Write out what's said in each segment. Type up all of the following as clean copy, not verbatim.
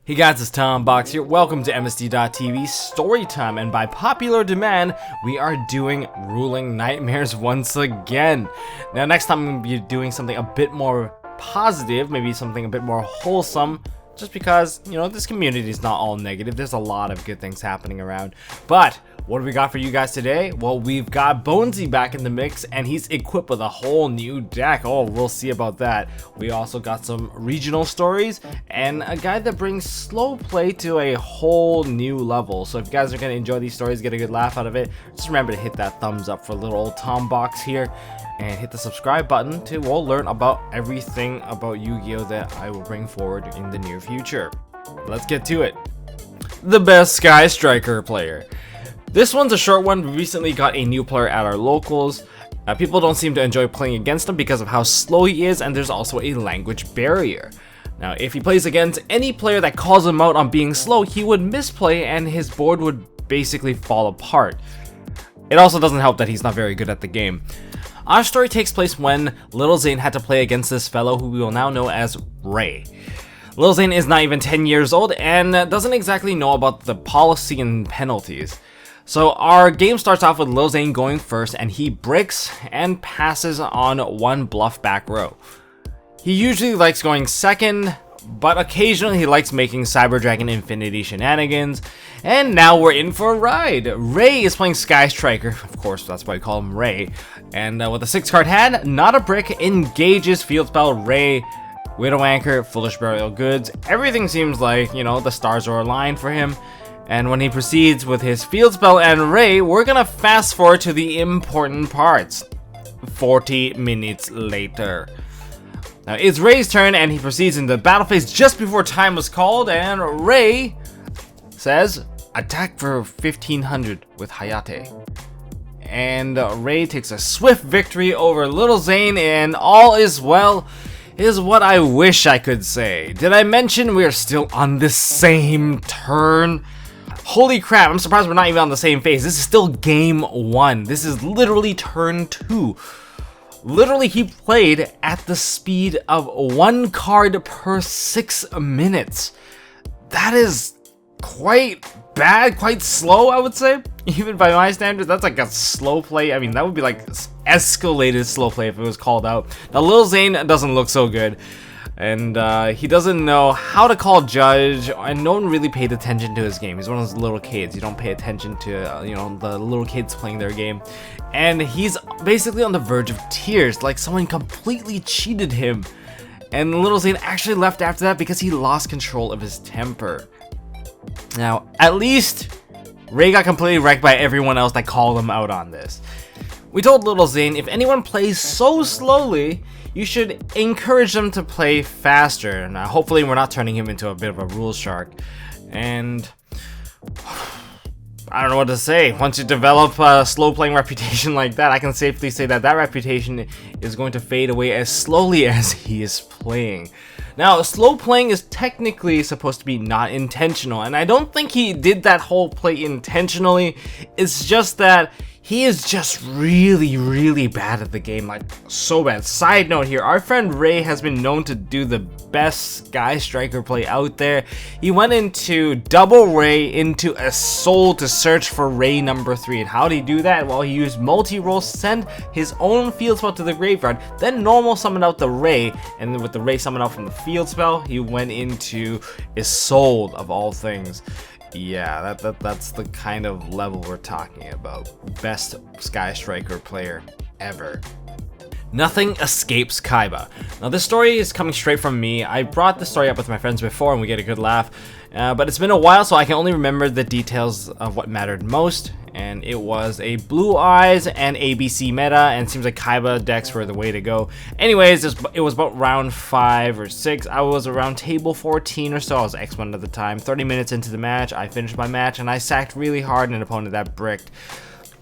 Hey guys, it's Tom Box here. Welcome to MST.TV Storytime, and by popular demand, we are doing Ruling Nightmares once again. Now, next time I'm going to be doing something a bit more positive, maybe something a bit more wholesome, just because, you know, this community is not all negative. There's a lot of good things happening around. But what do we got for you guys today? Well, we've got Bonzy back in the mix, and he's equipped with a whole new deck. Oh, we'll see about that. We also got some regional stories and a guy that brings slow play to a whole new level. So if you guys are going to enjoy these stories, get a good laugh out of it, just remember to hit that thumbs up for little old Tom Box here, and hit the subscribe button to learn about everything about Yu-Gi-Oh that I will bring forward in the near future. Let's get to it. The best Sky Striker player. This one's a short one. We recently got a new player at our locals. People don't seem to enjoy playing against him because of how slow he is, and there's also a language barrier. Now, if he plays against any player that calls him out on being slow, he would misplay and his board would basically fall apart. It also doesn't help that he's not very good at the game. Our story takes place when Little Zane had to play against this fellow who we will now know as Ray. Little Zane is not even 10 years old and doesn't exactly know about the policy and penalties. So our game starts off with Lil Zane going first, and he bricks and passes on one bluff back row. He usually likes going second, but occasionally he likes making Cyber Dragon Infinity shenanigans, and now we're in for a ride. Ray is playing Sky Striker, of course that's why we call him Ray, and with a 6-card hand, not a brick, engages Field Spell, Ray, Widow Anchor, Foolish Burial Goods. Everything seems like, you know, the stars are aligned for him. And when he proceeds with his Field Spell and Ray, we're gonna fast forward to the important parts. 40 minutes later. Now it's Ray's turn, and he proceeds into the battle phase just before time was called, and Ray says, attack for 1500 with Hayate. And Ray takes a swift victory over Little Zane, and all is well, is what I wish I could say. Did I mention we are still on the same turn? Holy crap, I'm surprised we're not even on the same phase. This is still game 1. This is literally turn 2. Literally, he played at the speed of 1 card per 6 minutes. That is quite bad, quite slow, I would say. Even by my standards, that's like a slow play. I mean, that would be like escalated slow play if it was called out. Now, Lil Zane doesn't look so good. And he doesn't know how to call judge, and no one really paid attention to his game. He's one of those little kids. You don't pay attention to, you know, the little kids playing their game. And he's basically on the verge of tears, like someone completely cheated him. And Little Zane actually left after that because he lost control of his temper. Now, at least Ray got completely wrecked by everyone else that called him out on this. We told Little Zane, if anyone plays so slowly, you should encourage them to play faster. Now, hopefully we're not turning him into a bit of a rule shark. And I don't know what to say. Once you develop a slow playing reputation like that, I can safely say that that reputation is going to fade away as slowly as he is playing. Now, slow playing is technically supposed to be not intentional, and I don't think he did that whole play intentionally. It's just that he is just really bad at the game, like so bad. Side note here, our friend Ray has been known to do the best Sky Striker play out there. He went into double Ray into a soul to search for Ray number 3. And how did he do that? Well, he used multi-roll, send his own field spell to the graveyard, then normal summon out the Ray, and then with the Ray summon out from the field spell, he went into Isolde of all things. Yeah, that's the kind of level we're talking about. Best Sky Striker player ever. Nothing escapes Kaiba. Now, this story is coming straight from me. I brought this story up with my friends before and we get a good laugh. But it's been a while, so I can only remember the details of what mattered most. And it was a Blue Eyes and ABC meta, and it seems like Kaiba decks were the way to go. Anyways, it was about round 5 or 6. I was around table 14 or so. I was X1 at the time. 30 minutes into the match, I finished my match, and I sacked really hard an opponent that bricked.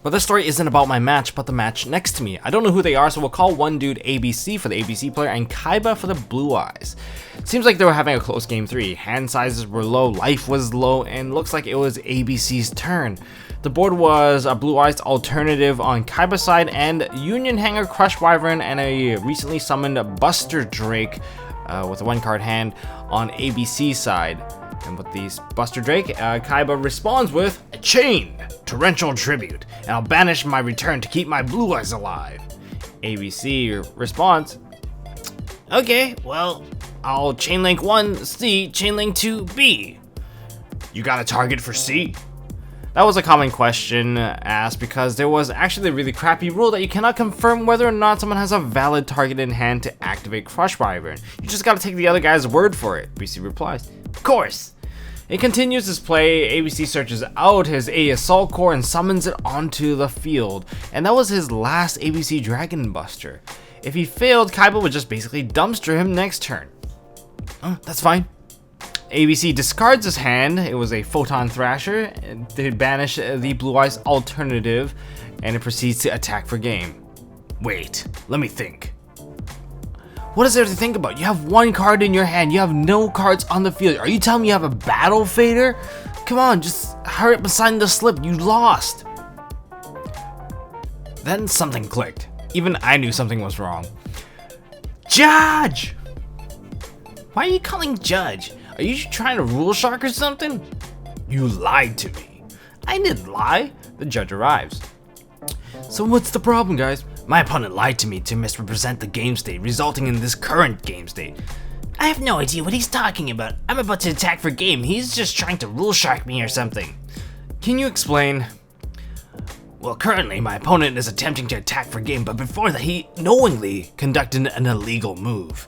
But this story isn't about my match, but the match next to me. I don't know who they are, so we'll call one dude ABC for the ABC player and Kaiba for the Blue Eyes. Seems like they were having a close game 3. Hand sizes were low, life was low, and looks like it was ABC's turn. The board was a Blue Eyes alternative on Kaiba's side, and Union Hanger, Crush Wyvern, and a recently summoned Buster Drake with a 1-card hand on ABC's side. And with these Buster Drake, Kaiba responds with a chain, torrential tribute, and I'll banish my return to keep my blue eyes alive. ABC responds, okay, well, I'll chainlink 1 C, chainlink 2 B. You got a target for C? That was a common question asked because there was actually a really crappy rule that you cannot confirm whether or not someone has a valid target in hand to activate Crush Wyvern. You just gotta take the other guy's word for it. BC replies, of course. It continues his play. ABC searches out his A Assault Core and summons it onto the field. And that was his last ABC Dragon Buster. If he failed, Kaiba would just basically dumpster him next turn. Oh, that's fine. ABC discards his hand. It was a Photon Thrasher to banish the Blue Eyes alternative, and it proceeds to attack for game. Wait, let me think. What is there to think about? You have 1 card in your hand. You have no cards on the field. Are you telling me you have a Battle Fader? Come on, just hurry up and sign the slip. You lost. Then something clicked. Even I knew something was wrong. Judge! Why are you calling Judge? Are you trying to rule shark or something? You lied to me. I didn't lie. The judge arrives. So what's the problem, guys? My opponent lied to me to misrepresent the game state, resulting in this current game state. I have no idea what he's talking about. I'm about to attack for game. He's just trying to rule shark me or something. Can you explain? Well, currently my opponent is attempting to attack for game, but before that he knowingly conducted an illegal move.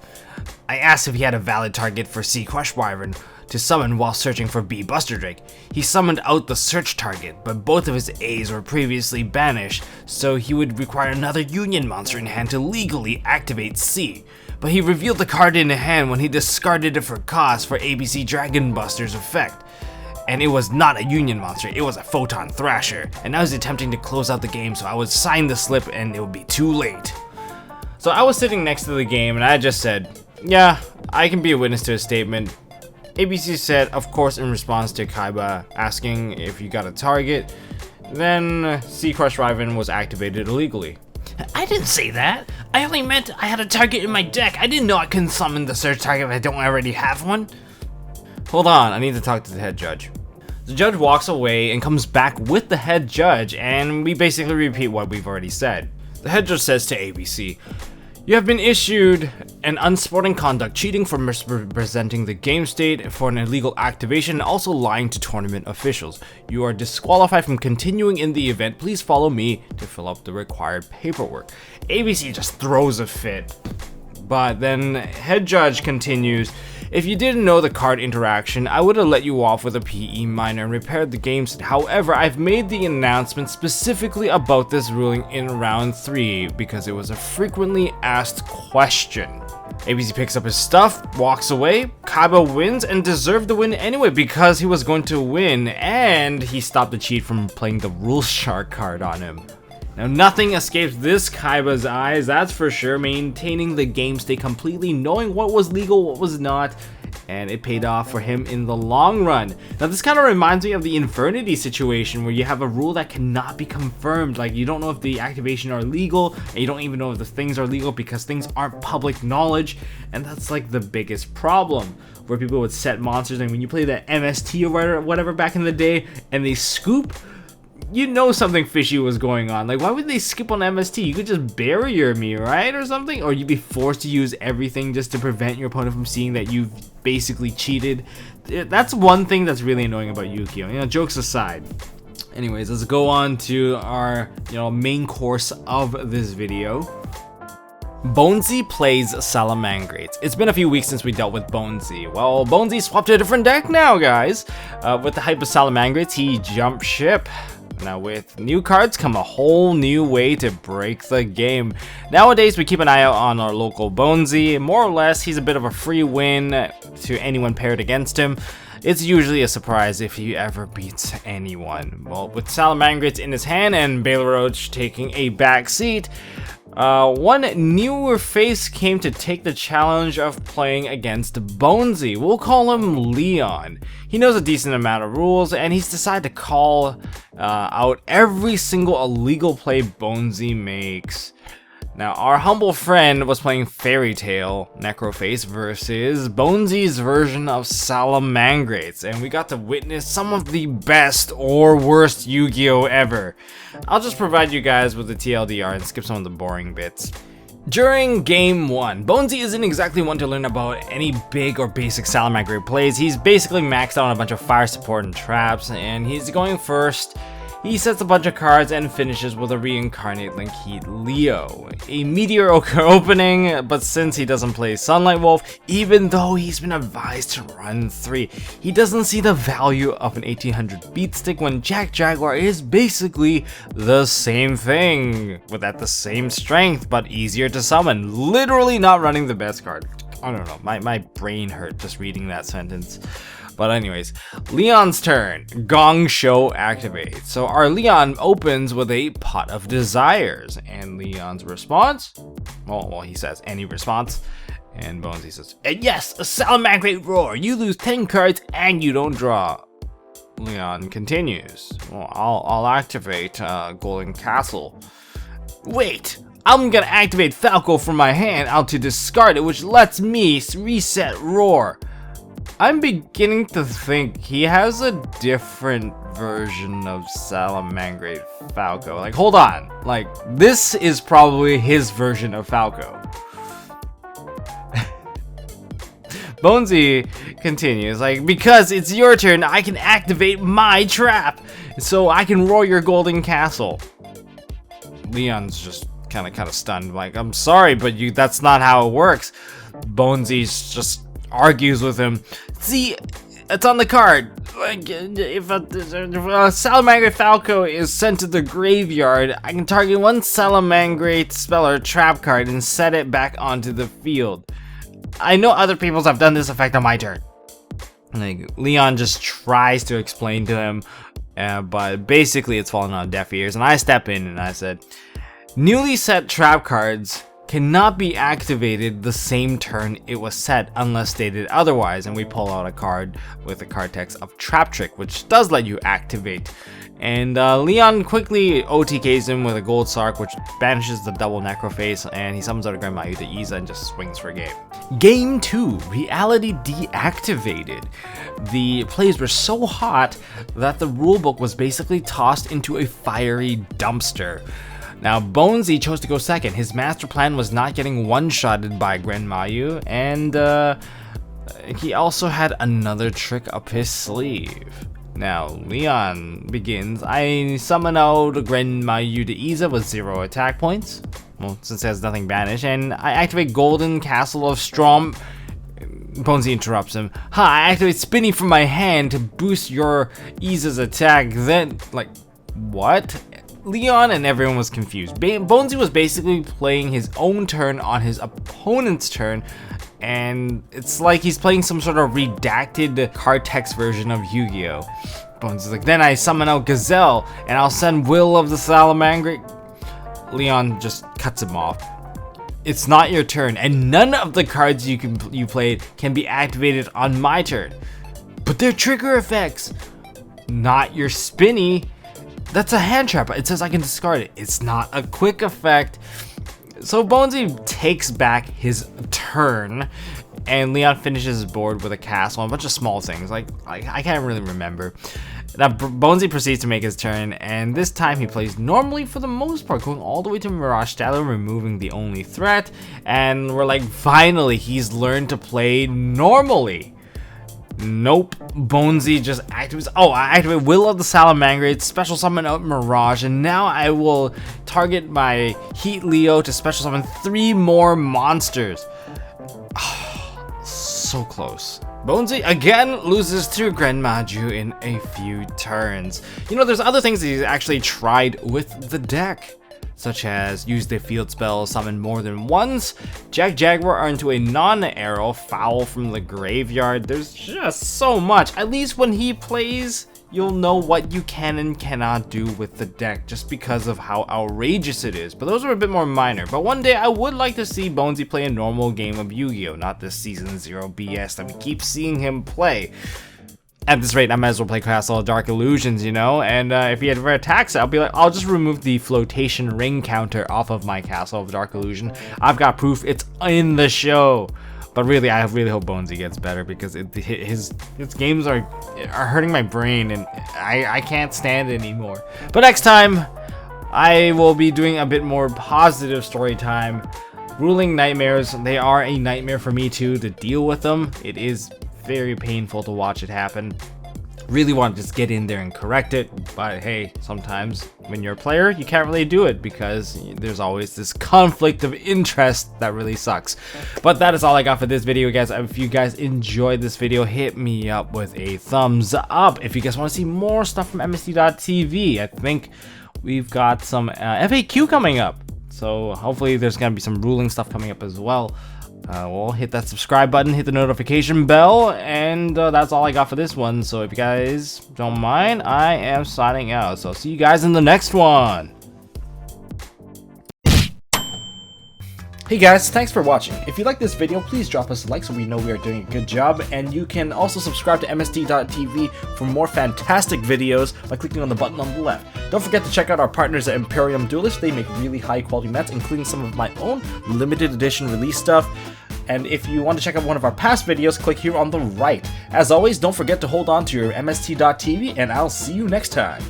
I asked if he had a valid target for C Crush Wyvern to summon while searching for B Buster Drake. He summoned out the search target, but both of his A's were previously banished, so he would require another Union monster in hand to legally activate C. But he revealed the card in hand when he discarded it for cost for ABC Dragon Buster's effect. And it was not a Union monster, it was a Photon Thrasher. And I was attempting to close out the game, so I would sign the slip and it would be too late. So I was sitting next to the game and I just said, yeah, I can be a witness to a statement. ABC said, of course, in response to Kaiba asking if you got a target. Then C Crush Wyvern was activated illegally. I didn't say that. I only meant I had a target in my deck. I didn't know I couldn't summon the search target if I don't already have one. Hold on, I need to talk to the head judge. The judge walks away and comes back with the head judge, and we basically repeat what we've already said. The head judge says to ABC, you have been issued an unsporting conduct, cheating for misrepresenting the game state for an illegal activation, and also lying to tournament officials. You are disqualified from continuing in the event. Please follow me to fill up the required paperwork. ABC just throws a fit. But then head judge continues, if you didn't know the card interaction, I would have let you off with a PE minor and repaired the game state. However, I've made the announcement specifically about this ruling in round 3 because it was a frequently asked question. ABC picks up his stuff, walks away. Kaiba wins and deserved the win anyway because he was going to win, and he stopped the cheat from playing the Rule Shark card on him. Now nothing escapes this Kaiba's eyes, that's for sure, maintaining the game state completely, knowing what was legal, what was not, and it paid off for him in the long run. Now this kind of reminds me of the Infernity situation where you have a rule that cannot be confirmed, like you don't know if the activation are legal, and you don't even know if the things are legal because things aren't public knowledge, and that's like the biggest problem, where people would set monsters, and when you play that MST or whatever back in the day, and they scoop, you know something fishy was going on. Like, why would they skip on MST? You could just barrier me, right? Or something? Or you'd be forced to use everything just to prevent your opponent from seeing that you've basically cheated. That's one thing that's really annoying about Yugioh. You know, jokes aside. Anyways, let's go on to our, main course of this video. Bonzy plays Salamangreats. It's been a few weeks since we dealt with Bonzy. Well, Bonzy swapped to a different deck now, guys. With the hype of Salamangreats, he jumped ship. Now with new cards come a whole new way to break the game. Nowadays we keep an eye out on our local Bonzy. More or less he's a bit of a free win to anyone paired against him. It's usually a surprise if he ever beats anyone. Well, with Salamangreats in his hand and Baileroach taking a back seat, one newer face came to take the challenge of playing against Bonzy. We'll call him Leon. He knows a decent amount of rules, and he's decided to call out every single illegal play Bonzy makes. Now, our humble friend was playing Fairy Tail Necroface versus Bonzy's version of Salamangreats, and we got to witness some of the best or worst Yu-Gi-Oh ever. I'll just provide you guys with the TLDR and skip some of the boring bits. During Game 1, Bonzy isn't exactly one to learn about any big or basic Salamangreat plays. He's basically maxed out on a bunch of fire support and traps, and he's going first. He sets a bunch of cards and finishes with a reincarnate Linkheat Leo. A mediocre opening, but since he doesn't play Sunlight Wolf, even though he's been advised to run 3, he doesn't see the value of an 1800 beat stick when Jack Jaguar is basically the same thing, with the same strength, but easier to summon. Literally not running the best card. I don't know, my brain hurt just reading that sentence. But anyways, Leon's turn. Gong Show activates. So our Leon opens with a Pot of Desires. And Leon's response? Well, he says any response. And Bonzy says, yes, a Salamangreat Roar. You lose 10 cards and you don't draw. Leon continues. Well, I'll activate Golden Castle. Wait, I'm gonna activate Falco from my hand out to discard it, which lets me reset Roar. I'm beginning to think he has a different version of Salamangreat Falco. Like, hold on. Like, this is probably his version of Falco. Bonzy continues, like, because it's your turn, I can activate my trap, so I can roar your Golden Castle. Leon's just kind of stunned, like, I'm sorry, but that's not how it works. Bonzy's just argues with him. See, it's on the card. Like, if a Salamangreat Falco is sent to the graveyard, I can target one Salamangreat spell or trap card and set it back onto the field. I know other peoples have done this effect on my turn. Like, Leon just tries to explain to him, but basically it's falling on deaf ears. And I step in and I said, newly set trap cards cannot be activated the same turn it was set unless stated otherwise, and we pull out a card with the card text of Trap Trick, which does let you activate. And Leon quickly OTKs him with a Gold Sark, which banishes the double Necroface, and he summons out a Grandma Yugioh and just swings for a game. Game 2, Reality deactivated. The plays were so hot that the rulebook was basically tossed into a fiery dumpster. Now, Bonzy chose to go second. His master plan was not getting one-shotted by Grenmayu, and he also had another trick up his sleeve. Now, Leon begins. I summon out Grenmayu Yugioh with 0 attack points. Well, since it has nothing banished, and I activate Golden Castle of Strom. Bonzy interrupts him. I activate Spinny from my hand to boost your Iza's attack. Then, like, what? Leon and everyone was confused. Bonzy was basically playing his own turn on his opponent's turn, and it's like he's playing some sort of redacted card text version of Yu-Gi-Oh! Bonzy's like, then I summon out Gazelle, and I'll send Will of the Salamangreat. Leon just cuts him off. It's not your turn, and none of the cards you played can be activated on my turn. But they're trigger effects. Not your Spinny. That's a hand trap. It says I can discard it. It's not a quick effect. So Bonzy takes back his turn, and Leon finishes his board with a castle and a bunch of small things. Like I can't really remember. Now Bonzy proceeds to make his turn, and this time he plays normally for the most part, going all the way to Mirage Shadow, removing the only threat. And we're like, finally, he's learned to play normally. Nope, Bonzy just activates. Oh, I activate Will of the Salamangreat, special summon out Mirage, and now I will target my Heat Leo to special summon 3 more monsters. So close. Bonzy again loses to Grenmaju in a few turns. You know, there's other things that he's actually tried with the deck, such as use the field spell, summon more than once, Jack Jaguar into a non-arrow, foul from the graveyard. There's just so much. At least when he plays, you'll know what you can and cannot do with the deck, just because of how outrageous it is. But those are a bit more minor. But one day I would like to see Bonzy play a normal game of Yu-Gi-Oh! Not this Season 0 BS that we keep seeing him play. At this rate, I might as well play Castle of Dark Illusions, you know? And if he ever attacks it, I'll be like, I'll just remove the flotation ring counter off of my Castle of Dark Illusion. I've got proof it's in the show. But really, I really hope Bonzy gets better, because his games are hurting my brain, and I can't stand it anymore. But next time, I will be doing a bit more positive story time. Ruling nightmares, they are a nightmare for me too, to deal with them. It is very painful to watch it happen. Really want to just get in there and correct it, but hey, sometimes when you're a player, you can't really do it because there's always this conflict of interest that really sucks. But that is all I got for this video, guys. If you guys enjoyed this video, hit me up with a thumbs up. If you guys want to see more stuff from MST.TV, I think we've got some FAQ coming up, so hopefully there's gonna be some ruling stuff coming up as well. Well, hit that subscribe button, hit the notification bell, and that's all I got for this one. So if you guys don't mind, I am signing out. So see you guys in the next one. Hey guys, thanks for watching. If you like this video, please drop us a like so we know we are doing a good job, and you can also subscribe to MST.TV for more fantastic videos by clicking on the button on the left. Don't forget to check out our partners at Imperium Duelist. They make really high quality mats, including some of my own limited edition release stuff. And if you want to check out one of our past videos, click here on the right. As always, don't forget to hold on to your MST.TV, and I'll see you next time.